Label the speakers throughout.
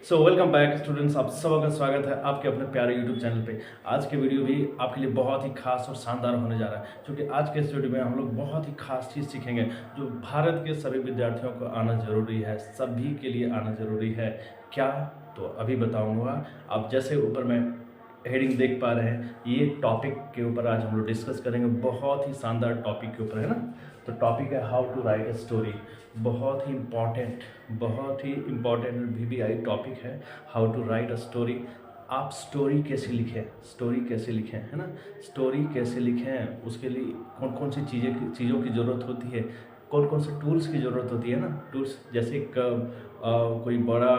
Speaker 1: So welcome back students, आप सबका स्वागत है आपके अपने प्यारे यूट्यूब चैनल पे। आज के वीडियो भी आपके लिए बहुत ही खास और शानदार होने जा रहा है, क्योंकि आज के इस वीडियो में हम लोग बहुत ही खास चीज़ सीखेंगे जो भारत के सभी विद्यार्थियों को आना जरूरी है, सभी के लिए आना जरूरी है। क्या? तो अभी बताऊंगा। आप जैसे ऊपर में हेडिंग देख पा रहे हैं, ये टॉपिक के ऊपर आज हम लोग डिस्कस करेंगे। बहुत ही शानदार टॉपिक के ऊपर है ना। तो टॉपिक है how to write a story. बहुत ही इम्पॉर्टेंट वीवीआई टॉपिक है, how to write a story. आप स्टोरी कैसे लिखें है ना। स्टोरी कैसे लिखें, उसके लिए कौन कौन सी चीज़ों की ज़रूरत होती है, कौन कौन से टूल्स की ज़रूरत होती है ना। टूल्स जैसे कोई बड़ा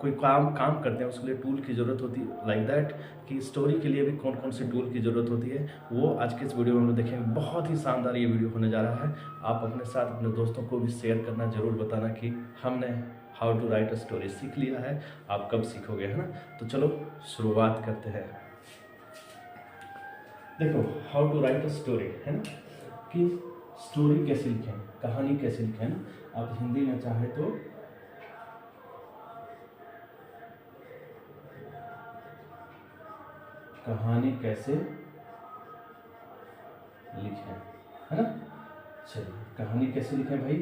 Speaker 1: कोई काम करते हैं, उसके लिए टूल की ज़रूरत होती है, लाइक दैट कि स्टोरी के लिए भी कौन कौन से टूल की ज़रूरत होती है, वो आज के इस वीडियो में हम लोग देखेंगे। बहुत ही शानदार ये वीडियो होने जा रहा है। आप अपने साथ अपने दोस्तों को भी शेयर करना, ज़रूर बताना कि हमने how to write a story सीख लिया है। आप कब सीखोगे, है ना। तो चलो शुरुआत करते हैं। देखो, how to write a story है ना, कि स्टोरी कैसे लिखें, कहानी कैसे लिखें, है ना। आप हिंदी में चाहे तो कहानी कैसे लिखें, है ना। चलिए, कहानी कैसे लिखें भाई,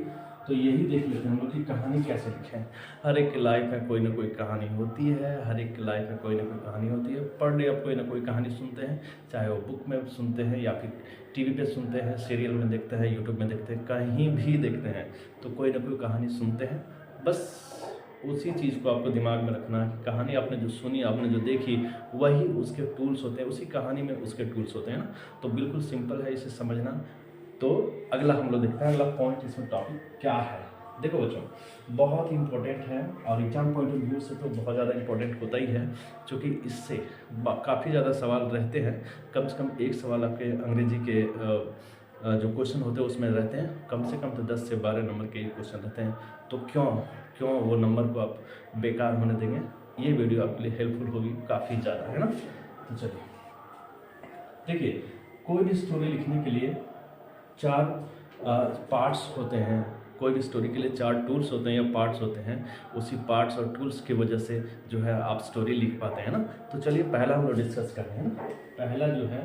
Speaker 1: तो यही देख लेते हैं हम लोग कि कहानी कैसे लिखें। हर एक की लाइफ में कोई ना कोई कहानी होती है, हर एक की लाइफ में कोई ना कोई कहानी होती है। पर डे आप कोई ना कोई कहानी सुनते हैं, चाहे वो बुक में सुनते हैं या फिर टीवी पे सुनते हैं, सीरियल में देखते हैं, यूट्यूब में देखते हैं, कहीं भी देखते हैं, तो कोई ना कोई कहानी सुनते हैं। बस उसी चीज़ को आपको दिमाग में रखना है कि कहानी आपने जो सुनी, आपने जो देखी, वही उसके टूल्स होते हैं, उसी कहानी में उसके टूल्स होते हैं ना। तो बिल्कुल सिंपल है इसे समझना। तो अगला हम लोग देखते हैं, अगला पॉइंट इसमें टॉपिक क्या है। देखो बच्चों, बहुत ही इंपॉर्टेंट है और एग्जाम पॉइंट ऑफ व्यू से तो बहुत ज़्यादा इंपॉर्टेंट होता ही है, क्योंकि इससे काफ़ी ज़्यादा सवाल रहते हैं। कम से कम एक सवाल आपके अंग्रेजी के जो क्वेश्चन होते हैं उसमें रहते हैं, कम से कम तो 10 से 12 नंबर के क्वेश्चन रहते हैं। तो क्यों वो नंबर को आप बेकार होने देंगे। ये वीडियो आपके लिए हेल्पफुल होगी काफ़ी ज़्यादा, है ना। तो चलिए देखिए, कोई भी स्टोरी लिखने के लिए 4 पार्ट्स होते हैं। कोई भी स्टोरी के लिए 4 टूल्स होते हैं या पार्ट्स होते हैं। उसी पार्ट्स और टूल्स की वजह से जो है आप स्टोरी लिख पाते हैं ना। तो चलिए पहला हम लोग डिस्कस कर रहे हैं ना। पहला जो है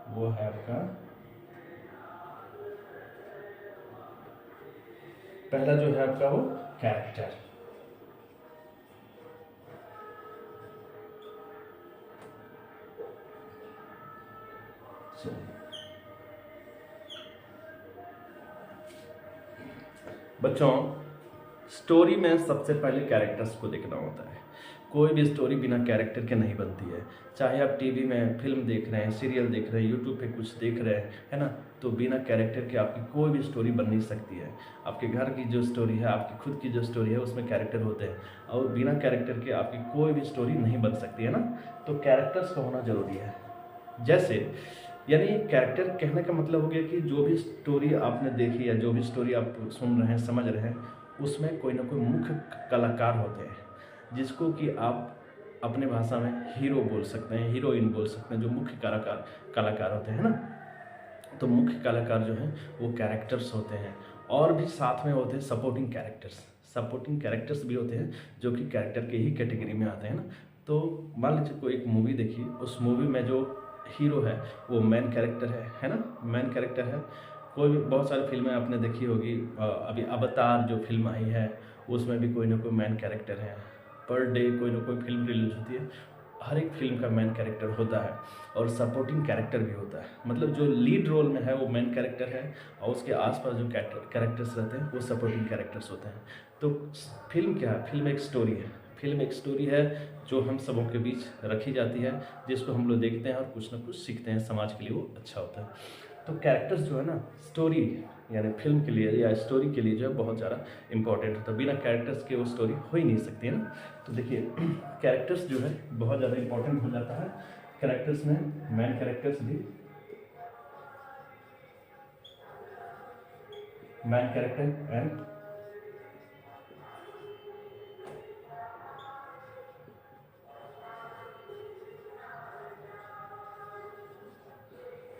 Speaker 1: वो है आपका, वो कैरेक्टर। बच्चों, स्टोरी में सबसे पहले कैरेक्टर्स को देखना होता है। कोई भी स्टोरी बिना कैरेक्टर के नहीं बनती है। चाहे आप टीवी में फिल्म देख रहे हैं, सीरियल देख रहे हैं, यूट्यूब पे कुछ देख रहे हैं, है ना, तो बिना कैरेक्टर के आपकी कोई भी स्टोरी बन नहीं सकती है। आपके घर की जो स्टोरी है, आपकी खुद की जो स्टोरी है, उसमें कैरेक्टर होते हैं, और बिना कैरेक्टर के आपकी कोई भी स्टोरी नहीं बन सकती है ना। तो कैरेक्टर्स का होना जरूरी है। जैसे यानी कैरेक्टर कहने का मतलब हो गया कि जो भी स्टोरी आपने देखी या जो भी स्टोरी आप सुन रहे हैं, समझ रहे हैं, उसमें कोई ना कोई मुख्य कलाकार होते हैं, जिसको कि आप अपने भाषा में हीरो बोल सकते हैं, हीरोइन बोल सकते हैं, जो मुख्य कलाकार होते हैं ना। तो मुख्य कलाकार जो हैं वो कैरेक्टर्स होते हैं, और भी साथ में होते हैं सपोर्टिंग कैरेक्टर्स भी होते हैं, जो कि कैरेक्टर के ही कैटेगरी में आते हैं ना। तो मान लीजिए कोई एक मूवी देखी, उस मूवी में जो हीरो है वो मेन कैरेक्टर है ना, मेन कैरेक्टर है। कोई भी बहुत सारी फिल्में आपने देखी होगी, अभी अवतार जो फिल्म आई है, उसमें भी कोई ना कोई मेन कैरेक्टर है। पर डे कोई ना कोई फिल्म रिलीज होती है, हर एक फिल्म का मेन कैरेक्टर होता है, और सपोर्टिंग कैरेक्टर भी होता है। मतलब जो लीड रोल में है वो मेन कैरेक्टर है, और उसके आसपास जो कैरेक्टर्स रहते हैं वो सपोर्टिंग कैरेक्टर्स होते हैं। तो फिल्म क्या है? फिल्म एक स्टोरी है जो हम सबों के बीच रखी जाती है, जिसको हम लोग देखते हैं और कुछ ना कुछ सीखते हैं, समाज के लिए वो अच्छा होता है। तो कैरेक्टर्स जो है ना, स्टोरी यानी फिल्म के लिए या स्टोरी के लिए जो है बहुत ज़्यादा इंपॉर्टेंट होता है। बिना कैरेक्टर्स के वो स्टोरी हो ही नहीं सकती है ना। तो देखिए, कैरेक्टर्स जो है बहुत ज़्यादा इंपॉर्टेंट हो जाता है। कैरेक्टर्स में मेन कैरेक्टर्स भी, मेन कैरेक्टर एंड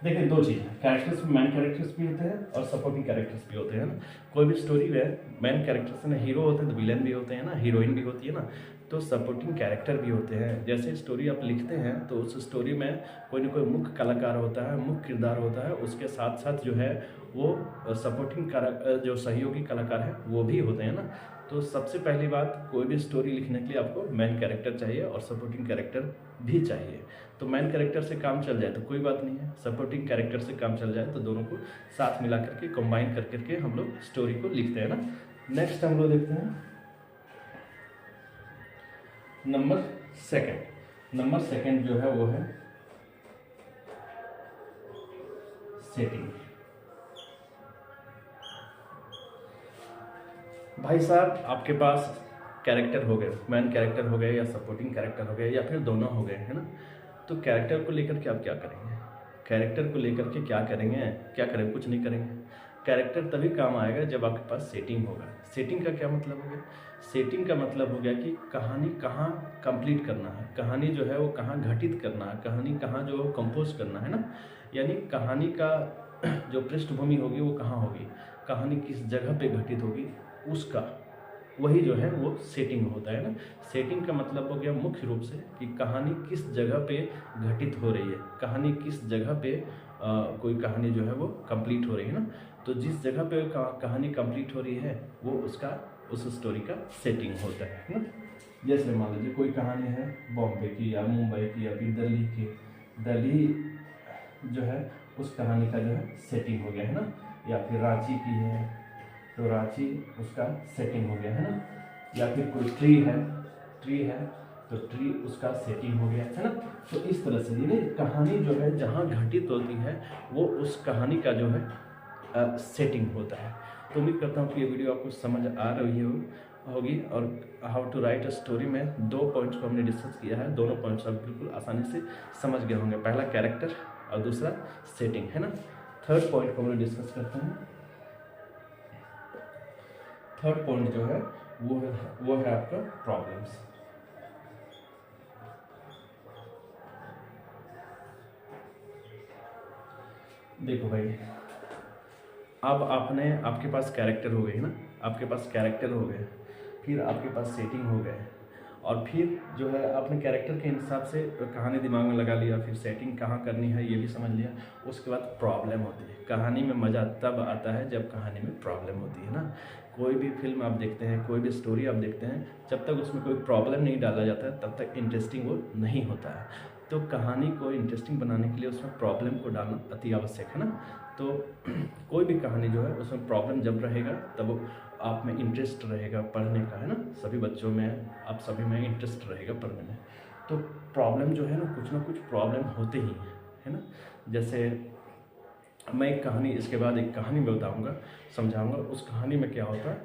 Speaker 1: देखिए दो चीज़ है, कैरेक्टर्स में मेन कैरेक्टर्स भी होते हैं और सपोर्टिंग कैरेक्टर्स भी होते हैं ना। कोई भी स्टोरी में मेन कैरेक्टर्स ना हीरो होते हैं तो विलेन भी होते हैं ना, हीरोइन भी होती है ना, तो सपोर्टिंग कैरेक्टर भी होते हैं। जैसे स्टोरी आप लिखते हैं तो उस स्टोरी में कोई ना कोई मुख्य कलाकार होता है, मुख्य किरदार होता है, उसके साथ साथ जो है वो सपोर्टिंग जो सहयोगी कलाकार हैं वो भी होते हैं ना। तो सबसे पहली बात, कोई भी स्टोरी लिखने के लिए आपको मेन कैरेक्टर चाहिए और सपोर्टिंग कैरेक्टर भी चाहिए। तो मेन कैरेक्टर से काम चल जाए तो कोई बात नहीं है, सपोर्टिंग कैरेक्टर से काम चल जाए तो दोनों को साथ मिला करके कंबाइन कर करके हम लोग स्टोरी को लिखते हैं ना। नेक्स्ट हम लोग देखते हैं नंबर सेकंड जो है वो है सेटिंग। भाई साहब आपके पास कैरेक्टर हो गए, मेन कैरेक्टर हो गए या सपोर्टिंग कैरेक्टर हो गए या फिर दोनों हो गए, है ना। तो कैरेक्टर को लेकर के आप क्या करेंगे? कैरेक्टर को लेकर के क्या करेंगे? क्या करेंगे? कुछ नहीं करेंगे। कैरेक्टर तभी काम आएगा जब आपके पास सेटिंग होगा। सेटिंग का क्या मतलब हो गया? सेटिंग का मतलब हो गया कि कहानी कहाँ कंप्लीट करना है, कहानी जो है वो कहाँ घटित करना है, कहानी कहाँ जो कंपोज करना है ना, यानी कहानी का जो पृष्ठभूमि होगी वो कहाँ होगी, कहानी किस जगह पे घटित होगी, उसका वही जो है वो सेटिंग होता है ना। सेटिंग का मतलब हो गया मुख्य रूप से कि कहानी किस जगह पे घटित हो रही है, कहानी किस जगह पे कोई कहानी जो है वो कंप्लीट हो रही है ना। तो जिस जगह पे कहानी कंप्लीट हो रही है वो उसका उस स्टोरी का सेटिंग होता है ना। जैसे मान लीजिए कोई कहानी है बॉम्बे की या मुंबई की या फिर दिल्ली की, दिल्ली जो है उस कहानी का जो है सेटिंग हो गया है ना, या फिर रांची की है तो रांची उसका सेटिंग हो गया है ना, या फिर कोई ट्री है तो ट्री उसका सेटिंग हो गया है ना। तो इस तरह से ये कहानी जो है जहाँ घटित होती है वो उस कहानी का जो है सेटिंग होता है। तो उम्मीद करता हूँ कि ये वीडियो आपको समझ आ रही होगी। और how to write a story में 2 पॉइंट्स को हमने डिस्कस किया है, दोनों पॉइंट्स आप बिल्कुल आसानी से समझ गए होंगे। पहला कैरेक्टर और दूसरा सेटिंग, है ना। थर्ड पॉइंट को हम लोग डिस्कस करते हैं। थर्ड पॉइंट जो है वो है आपका प्रॉब्लम्स। देखो भाई, अब आपके पास कैरेक्टर हो गए ना, आपके पास कैरेक्टर हो गए, फिर आपके पास सेटिंग हो गए, और फिर जो है आपने कैरेक्टर के हिसाब से कहानी दिमाग में लगा लिया, फिर सेटिंग कहाँ करनी है ये भी समझ लिया। उसके बाद प्रॉब्लम होती है। कहानी में मज़ा तब आता है जब कहानी में प्रॉब्लम होती है ना। कोई भी फिल्म आप देखते हैं, कोई भी स्टोरी आप देखते हैं, जब तक उसमें कोई प्रॉब्लम नहीं डाला जाता है तब तक इंटरेस्टिंग वो नहीं होता है। तो कहानी को इंटरेस्टिंग बनाने के लिए उसमें प्रॉब्लम को डालना अति आवश्यक है ना। तो कोई भी कहानी जो है उसमें प्रॉब्लम जब रहेगा तब आप में इंटरेस्ट रहेगा पढ़ने का, है ना। सभी बच्चों में, आप सभी में इंटरेस्ट रहेगा पढ़ने में। तो प्रॉब्लम जो है ना कुछ प्रॉब्लम होते ही है ना। जैसे मैं एक कहानी, इसके बाद एक कहानी बताऊंगा, समझाऊंगा। उस कहानी में क्या होता है,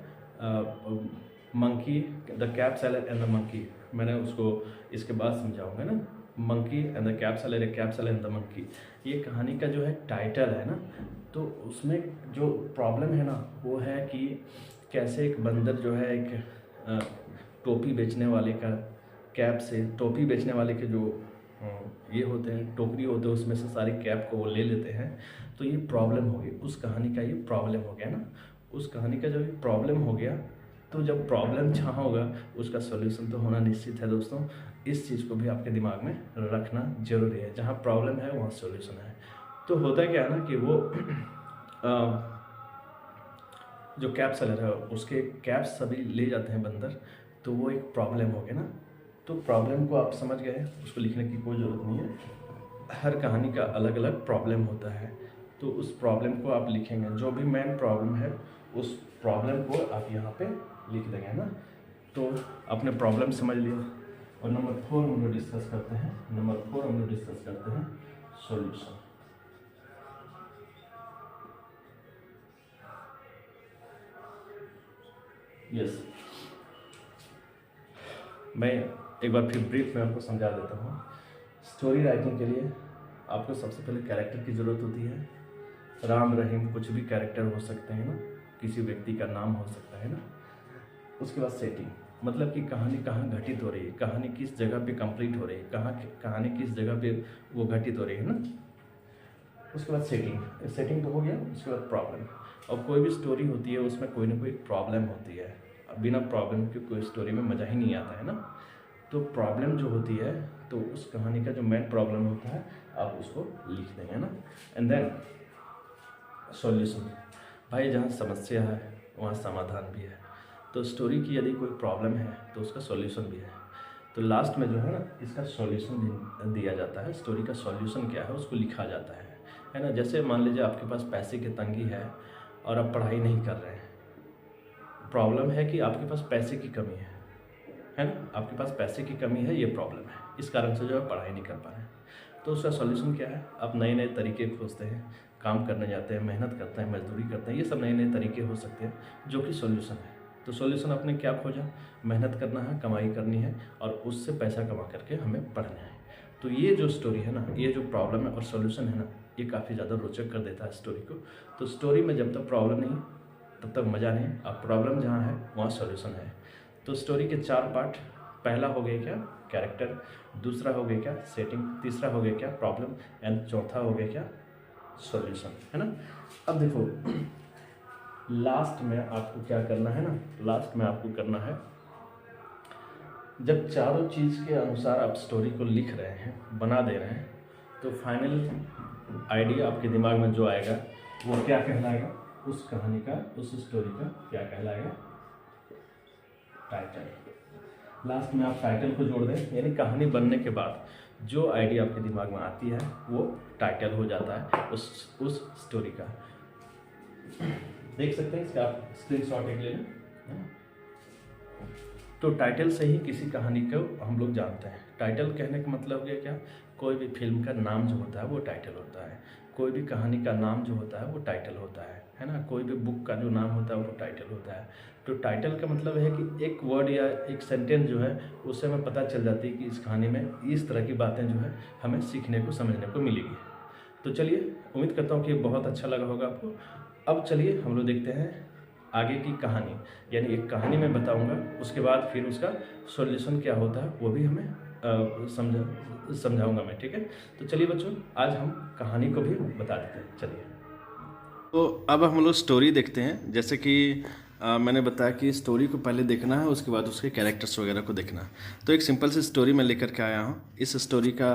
Speaker 1: monkey, the cap seller and the monkey, मैंने उसको इसके बाद समझाऊंगा ना। Monkey and the cap seller, cap seller and the monkey, ये कहानी का जो है टाइटल है ना। तो उसमें जो प्रॉब्लम है ना वो है कि कैसे एक बंदर जो है एक टोपी बेचने वाले का कैप से, टोपी बेचने वाले के जो ये होते हैं टोकरी होते हैं उसमें से सारी कैप को वो ले लेते हैं। तो ये प्रॉब्लम हो गई, उस कहानी का ये प्रॉब्लम हो गया ना। उस कहानी का जब ये प्रॉब्लम हो गया तो जब प्रॉब्लम जहाँ होगा उसका सॉल्यूशन तो होना निश्चित है दोस्तों। इस चीज़ को भी आपके दिमाग में रखना जरूरी है। जहाँ प्रॉब्लम है वहाँ सॉल्यूशन है। तो होता क्या है ना कि वो जो कैप सेलर है उसके कैप्स सभी ले जाते हैं बंदर, तो वो एक प्रॉब्लम हो गया ना। तो प्रॉब्लम को आप समझ गए, उसको लिखने की कोई ज़रूरत नहीं है। हर कहानी का अलग अलग प्रॉब्लम होता है, तो उस प्रॉब्लम को आप लिखेंगे। जो भी मेन प्रॉब्लम है उस प्रॉब्लम को आप यहाँ पे लिख देंगे ना। तो आपने प्रॉब्लम समझ लिया। और नंबर 4 हम लोग डिस्कस करते हैं। नंबर 4 हम लोग डिस्कस करते हैं सॉल्यूशन। यस, मैं एक बार फिर ब्रीफ में आपको समझा देता हूँ। स्टोरी राइटिंग के लिए आपको सबसे पहले कैरेक्टर की ज़रूरत होती है। राम रहीम कुछ भी कैरेक्टर हो सकते हैं ना, किसी व्यक्ति का नाम हो सकता है ना। उसके बाद सेटिंग, मतलब कि कहानी कहाँ घटित हो रही है, कहानी किस जगह पे कंप्लीट हो रही है, कहानी किस जगह पे वो घटित हो रही है ना। उसके बाद सेटिंग तो हो गया, उसके बाद प्रॉब्लम। और कोई भी स्टोरी होती है उसमें कोई ना कोई प्रॉब्लम होती है, बिना प्रॉब्लम की कोई स्टोरी में मज़ा ही नहीं आता है ना। तो प्रॉब्लम जो होती है तो उस कहानी का जो मेन प्रॉब्लम होता है आप उसको लिख देंगे ना। एंड देन सॉल्यूशन, भाई जहाँ समस्या है वहाँ समाधान भी है। तो स्टोरी की यदि कोई प्रॉब्लम है तो उसका सॉल्यूशन भी है। तो लास्ट में जो है ना इसका सॉल्यूशन भी दिया जाता है। स्टोरी का सॉल्यूशन क्या है उसको लिखा जाता है ना। जैसे मान लीजिए आपके पास पैसे की तंगी है और आप पढ़ाई नहीं कर रहे हैं। प्रॉब्लम है कि आपके पास पैसे की कमी है ना, आपके पास पैसे की कमी है, ये प्रॉब्लम है, इस कारण से जो है पढ़ाई नहीं कर पा रहे हैं। तो उसका सॉल्यूशन क्या है, आप नए नए तरीके खोजते हैं, काम करने जाते हैं, मेहनत करते हैं, मजदूरी करते हैं, ये सब नए नए तरीके हो सकते हैं जो कि सॉल्यूशन है। तो सॉल्यूशन आपने क्या खोजा, मेहनत करना है, कमाई करनी है और उससे पैसा कमा करके हमें पढ़ना है। तो ये जो स्टोरी है ना, ये जो प्रॉब्लम है और सॉल्यूशन है ना, ये काफ़ी ज़्यादा रोचक कर देता है स्टोरी को। तो स्टोरी में जब तक प्रॉब्लम नहीं तब तक मज़ा नहीं, अब प्रॉब्लम जहाँ है वहाँ सॉल्यूशन है। तो स्टोरी के 4 पार्ट, पहला हो गया क्या कैरेक्टर, दूसरा हो गया क्या सेटिंग, तीसरा हो गया क्या प्रॉब्लम एंड चौथा हो गया क्या सॉल्यूशन, है ना। अब देखो लास्ट में आपको क्या करना है ना, लास्ट में आपको करना है जब चारों चीज़ के अनुसार आप स्टोरी को लिख रहे हैं, बना दे रहे हैं, तो फाइनल आइडिया आपके दिमाग में जो आएगा वो क्या कहलाएगा, उस कहानी का, उस स्टोरी का क्या कहलाएगा, टाइटल। लास्ट में आप टाइटल को जोड़ दें, यानी कहानी बनने के बाद जो आइडिया आपके दिमाग में आती है वो टाइटल हो जाता है उस स्टोरी का। देख सकते हैं इसका, आप स्क्रीनशॉट एक ले लें। तो टाइटल से ही किसी कहानी को हम लोग जानते हैं। टाइटल कहने का मतलब क्या क्या, कोई भी फिल्म का नाम जो होता है वो टाइटल होता है, कोई भी कहानी का नाम जो होता है वो टाइटल होता है ना। कोई भी बुक का जो नाम होता है वो टाइटल होता है। तो टाइटल का मतलब है कि एक वर्ड या एक सेंटेंस जो है उससे हमें पता चल जाती है कि इस कहानी में इस तरह की बातें जो है हमें सीखने को, समझने को मिलेगी। तो चलिए, उम्मीद करता हूँ कि बहुत अच्छा लगा होगा आपको। अब चलिए हम लोग देखते हैं आगे की कहानी, यानी एक कहानी मैं बताऊंगा, उसके बाद फिर उसका सॉल्यूशन क्या होता है वो भी हमें समझाऊंगा मैं, ठीक है। तो चलिए बच्चों, आज हम कहानी को भी बता देते हैं। चलिए, तो अब हम लोग स्टोरी देखते हैं। जैसे कि मैंने बताया कि स्टोरी को पहले देखना है, उसके बाद उसके कैरेक्टर्स वगैरह को देखना है। तो एक सिंपल सी स्टोरी मैं लेकर के आया हूँ। इस स्टोरी का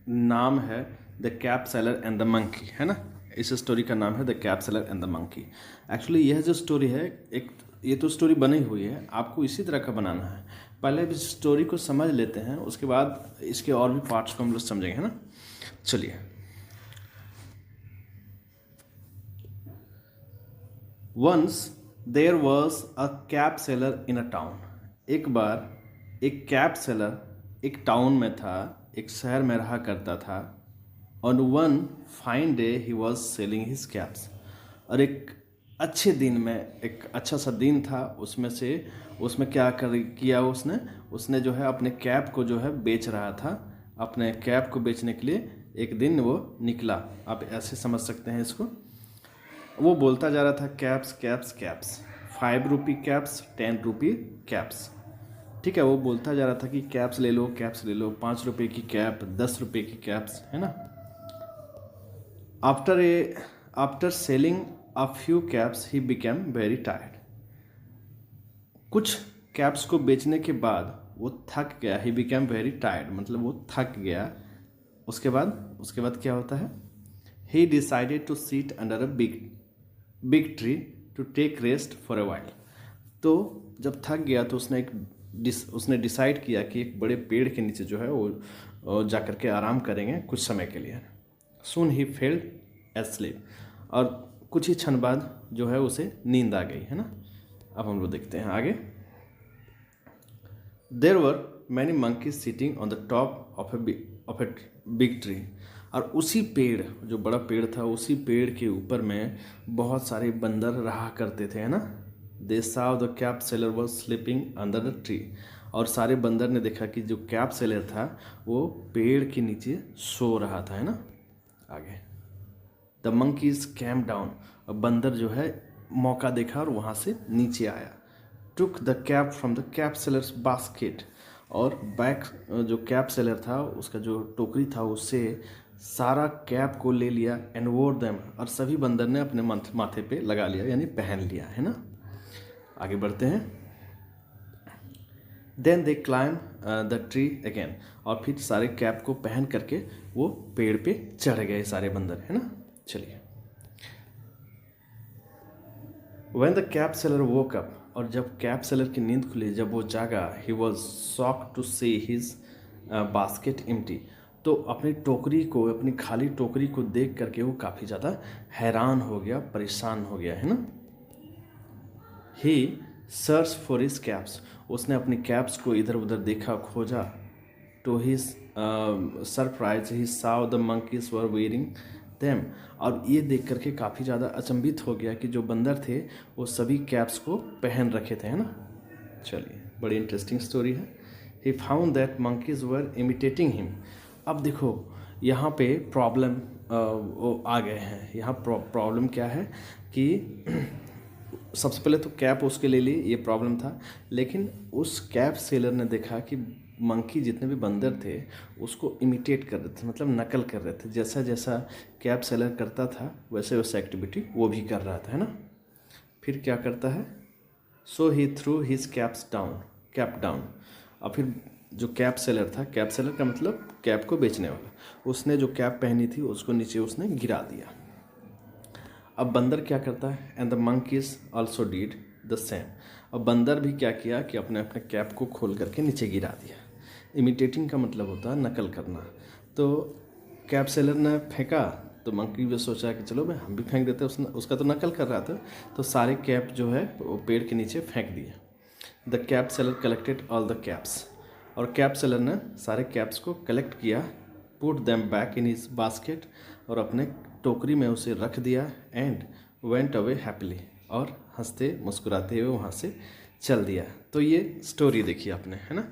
Speaker 1: नाम है the cap seller and the monkey, है ना। इस स्टोरी का नाम है the cap seller and the monkey. Actually यह जो स्टोरी है, एक ये तो स्टोरी बनी हुई है, आपको इसी तरह का बनाना है। पहले इस स्टोरी को समझ लेते हैं, उसके बाद इसके और भी पार्ट्स को हम लोग समझेंगे, है ना। चलिए, once there was a cap seller in a town. एक बार एक कैप सेलर एक टाउन में था, एक शहर में रहा करता था। On one fine day he was selling his caps. और एक अच्छे दिन में, एक अच्छा सा दिन था, उसमें क्या किया उसने जो है अपने कैप को जो है बेच रहा था। अपने कैप को बेचने के लिए एक दिन वो निकला, आप ऐसे समझ सकते हैं इसको। वो बोलता जा रहा था कैप्स कैप्स कैप्स, 5 रुपी कैप्स, 10 रुपी कैप्स, ठीक है। वो बोलता जा रहा था कि कैप्स ले लो, कैप्स ले लो, 5 रुपये की कैप, 10 रुपये की कैप्स, है ना। After selling a few caps he became very tired. कुछ कैप्स को बेचने के बाद वो थक गया। ही बिकेम वेरी टायर्ड मतलब वो थक गया। उसके बाद क्या होता है, he decided to sit under a big tree to take rest for a while. तो जब थक गया तो उसने डिसाइड किया कि एक बड़े पेड़ के नीचे जो है वो जा कर के आराम करेंगे कुछ समय के लिए। सून ही फेल्ड एस्लीप, और कुछ ही क्षण बाद जो है उसे नींद आ गई, है ना। अब हम लोग देखते हैं आगे। There were many monkeys sitting on the top of a big tree. और उसी पेड़, जो बड़ा पेड़ था, उसी पेड़ के ऊपर में बहुत सारे बंदर रहा करते थे, है ना। दे saw the cap seller was sleeping under the tree. और सारे बंदर ने देखा कि जो कैप सेलर था वो पेड़ के नीचे सो रहा था, है ना। आगे, द मंकीज कैम डाउन। और बंदर जो है मौका देखा और वहाँ से नीचे आया। Took the cap from the cap sellers basket. और बैग, जो कैप सेलर था उसका जो टोकरी था उससे सारा कैप को ले लिया एंड वोर देम, और सभी बंदर ने अपने माथे पे लगा लिया यानी पहन लिया, है ना। आगे बढ़ते हैं। Then they climb the tree again, और फिर सारे कैप को पहन करके वो पेड़ पे चढ़ गए सारे बंदर, है ना। चलिए। When the cap seller woke up, और जब कैप सेलर की नींद खुली, जब वो जागा, he was shocked to see his basket empty, तो अपनी टोकरी को, अपनी खाली टोकरी को देख करके वो काफ़ी ज़्यादा हैरान हो गया, परेशान हो गया, है ना। He searched for his caps, उसने अपनी कैप्स को इधर उधर देखा, खोजा। To his surprise he saw the monkeys were wearing them, और ये देख करके काफ़ी ज़्यादा अचंभित हो गया कि जो बंदर थे वो सभी कैप्स को पहन रखे थे, है ना। चलिए, बड़ी इंटरेस्टिंग स्टोरी है। He found that monkeys were imitating him, अब देखो यहाँ पे प्रॉब्लम आ गए हैं। यहाँ प्रॉब्लम क्या है कि सबसे पहले तो कैप उसके ले ली, ये प्रॉब्लम था, लेकिन उस कैप सेलर ने देखा कि मंकी जितने भी बंदर थे उसको इमिटेट कर रहे थे, मतलब नकल कर रहे थे। जैसा जैसा कैप सेलर करता था वैसे वैसा एक्टिविटी वो भी कर रहा था, है ना। फिर क्या करता है, सो ही थ्रू हिज कैप डाउन, और फिर जो कैप सेलर था, कैप सेलर का मतलब कैप को बेचने वाला, उसने जो कैप पहनी थी उसको नीचे उसने गिरा दिया। अब बंदर क्या करता है, and the monkeys also did the same, अब बंदर भी क्या किया कि अपने अपने कैप को खोल करके नीचे गिरा दिया। इमिटेटिंग का मतलब होता है नकल करना। तो कैप सेलर ने फेंका तो मंकी भी सोचा कि चलो भाई हम भी फेंक देते, उसका तो नकल कर रहा था, तो सारे कैप जो है वो पेड़ के नीचे फेंक दिए। The cap seller collected all the caps, और कैप सेलर ने सारे कैप्स को कलेक्ट किया, put them back in his basket, और अपने टोकरी में उसे रख दिया, एंड वेंट अवे हैप्पीली, और हंसते मुस्कुराते हुए वहाँ से चल दिया। तो ये स्टोरी देखी आपने, है ना।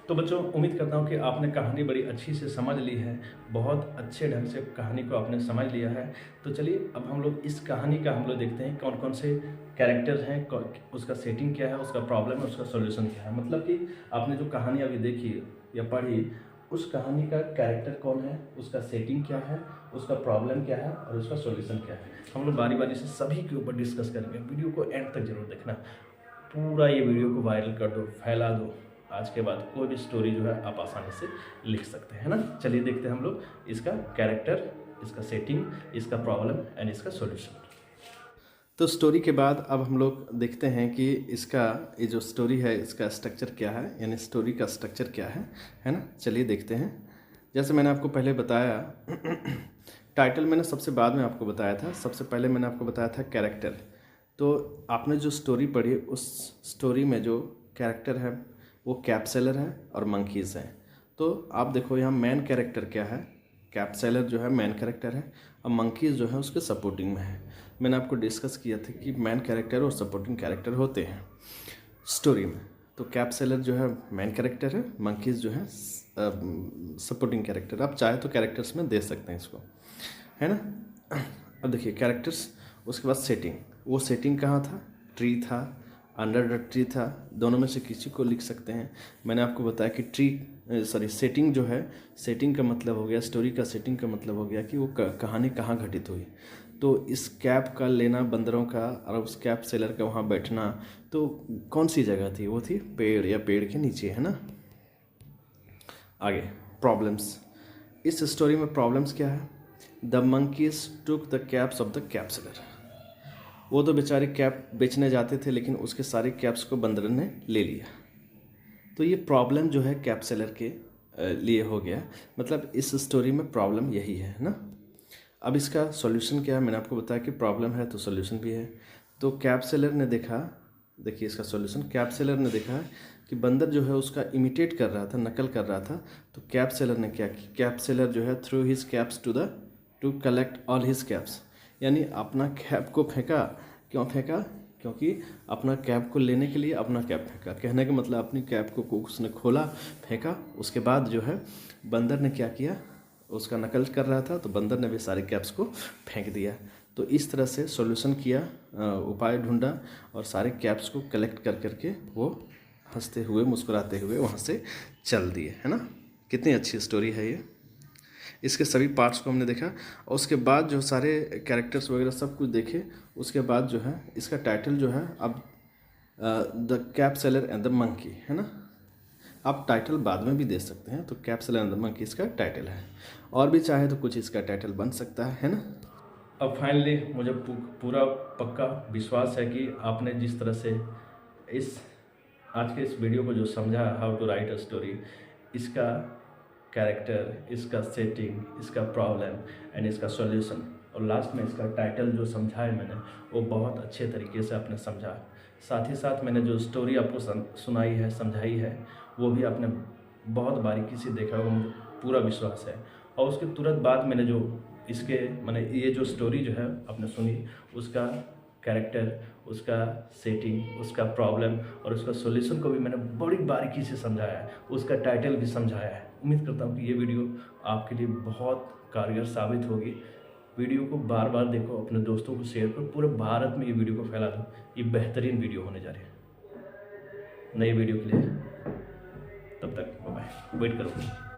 Speaker 1: तो बच्चों, उम्मीद करता हूँ कि आपने कहानी बड़ी अच्छी से समझ ली है, बहुत अच्छे ढंग से कहानी को आपने समझ लिया है। तो चलिए अब हम लोग इस कहानी का हम लोग देखते हैं कौन कौन से कैरेक्टर्स हैं, उसका सेटिंग क्या है, उसका प्रॉब्लम है, उसका सॉल्यूशन क्या है। मतलब कि आपने जो कहानी अभी देखी या पढ़ी, उस कहानी का कैरेक्टर कौन है, उसका सेटिंग क्या है, उसका प्रॉब्लम क्या है और उसका सॉल्यूशन क्या है। हम लोग बारी बारी से सभी के ऊपर डिस्कस करेंगे। वीडियो को एंड तक जरूर देखना, पूरा ये वीडियो को वायरल कर दो, फैला दो। आज के बाद कोई भी स्टोरी जो है आप आसानी से लिख सकते हैं ना। चलिए देखते हैं हम लोग इसका कैरेक्टर, इसका सेटिंग, इसका प्रॉब्लम एंड इसका सॉल्यूशन। तो स्टोरी के बाद अब हम लोग देखते हैं कि इसका ये जो स्टोरी है इसका स्ट्रक्चर क्या है, यानी स्टोरी का स्ट्रक्चर क्या है ना। चलिए देखते हैं। जैसे मैंने आपको पहले बताया टाइटल मैंने सबसे बाद में आपको बताया था, सबसे पहले मैंने आपको बताया था कैरेक्टर। तो आपने जो स्टोरी पढ़ी उस स्टोरी में जो कैरेक्टर है वो कैप सेलर है और मंकीज़ हैं। तो आप देखो यहाँ मेन कैरेक्टर क्या है, कैप सेलर जो है मेन कैरेक्टर है, और मंकीज़ जो है उसके सपोर्टिंग में है। मैंने आपको डिस्कस किया था कि मेन कैरेक्टर और सपोर्टिंग कैरेक्टर होते हैं स्टोरी में। तो कैप सेलर जो है मेन कैरेक्टर है, मंकीज़ जो है सपोर्टिंग कैरेक्टर। आप चाहे तो कैरेक्टर्स में दे सकते हैं इसको, है ना। अब देखिए कैरेक्टर्स, उसके बाद सेटिंग। वो सेटिंग कहाँ था, ट्री था, अंडर द ट्री था, दोनों में से किसी को लिख सकते हैं। मैंने आपको बताया कि सेटिंग जो है, सेटिंग का मतलब हो गया, स्टोरी का सेटिंग का मतलब हो गया कि वो कहानी कहाँ घटित हुई। तो इस कैप का लेना बंदरों का और उस कैप सेलर का वहाँ बैठना, तो कौन सी जगह थी, वो थी पेड़ या पेड़ के नीचे, है ना। आगे प्रॉब्लम्स, इस स्टोरी में प्रॉब्लम्स क्या है। The monkeys took the caps of the cap seller, वो तो बेचारे कैप बेचने जाते थे लेकिन उसके सारे कैप्स को बंदर ने ले लिया। तो ये प्रॉब्लम जो है कैप सेलर के लिए हो गया, मतलब इस स्टोरी में प्रॉब्लम यही है ना। अब इसका सॉल्यूशन क्या है, मैंने आपको बताया कि प्रॉब्लम है तो सॉल्यूशन भी है। तो कैप सेलर ने देखा, देखिए इसका सॉल्यूशन, कैप सेलर ने देखा कि बंदर जो है उसका इमिटेट कर रहा था, नकल कर रहा था। तो कैप सेलर ने क्या किया, कैप सेलर जो है threw his caps to collect all his caps, यानी अपना कैप को फेंका। क्यों फेंका, क्योंकि अपना कैप को लेने के लिए अपना कैप फेंका। कहने का मतलब अपनी कैप को उसने खोला, फेंका। उसके बाद जो है बंदर ने क्या किया, उसका नकल कर रहा था तो बंदर ने भी सारे कैप्स को फेंक दिया। तो इस तरह से सॉल्यूशन किया, उपाय ढूंढा और सारे कैप्स को कलेक्ट कर करके वो हंसते हुए मुस्कुराते हुए वहाँ से चल दिए, है ना। कितनी अच्छी स्टोरी है ये। इसके सभी पार्ट्स को हमने देखा और उसके बाद जो सारे कैरेक्टर्स वगैरह सब कुछ देखे, उसके बाद जो है इसका टाइटल जो है अब the cap seller and the monkey है ना। आप टाइटल बाद में भी दे सकते हैं, तो cap seller and the monkey इसका टाइटल है, और भी चाहे तो कुछ इसका टाइटल बन सकता है ना। अब फाइनली मुझे पूरा पक्का विश्वास है कि आपने जिस तरह से इस आज के इस वीडियो को जो समझा, how to write a story, इसका कैरेक्टर, इसका सेटिंग, इसका प्रॉब्लम एंड इसका सॉल्यूशन, और लास्ट में इसका टाइटल जो समझा है मैंने, वो बहुत अच्छे तरीके से आपने समझा। साथ ही साथ मैंने जो स्टोरी आपको सुनाई है, समझाई है, वो भी आपने बहुत बारीकी से देखा होगा, मुझे पूरा विश्वास है। और उसके तुरंत बाद मैंने जो इसके मैंने ये जो स्टोरी जो है आपने सुनी, उसका कैरेक्टर, उसका सेटिंग, उसका प्रॉब्लम और उसका सॉल्यूशन को भी मैंने बड़ी बारीकी से समझाया है, उसका टाइटल भी समझाया है। उम्मीद करता हूँ कि ये वीडियो आपके लिए बहुत कारगर साबित होगी। वीडियो को बार बार देखो, अपने दोस्तों को शेयर करो, पूरे भारत में ये वीडियो को फैला दो। ये बेहतरीन वीडियो होने जा रही है। नई वीडियो के लिए तब तक बाय, वेट करो।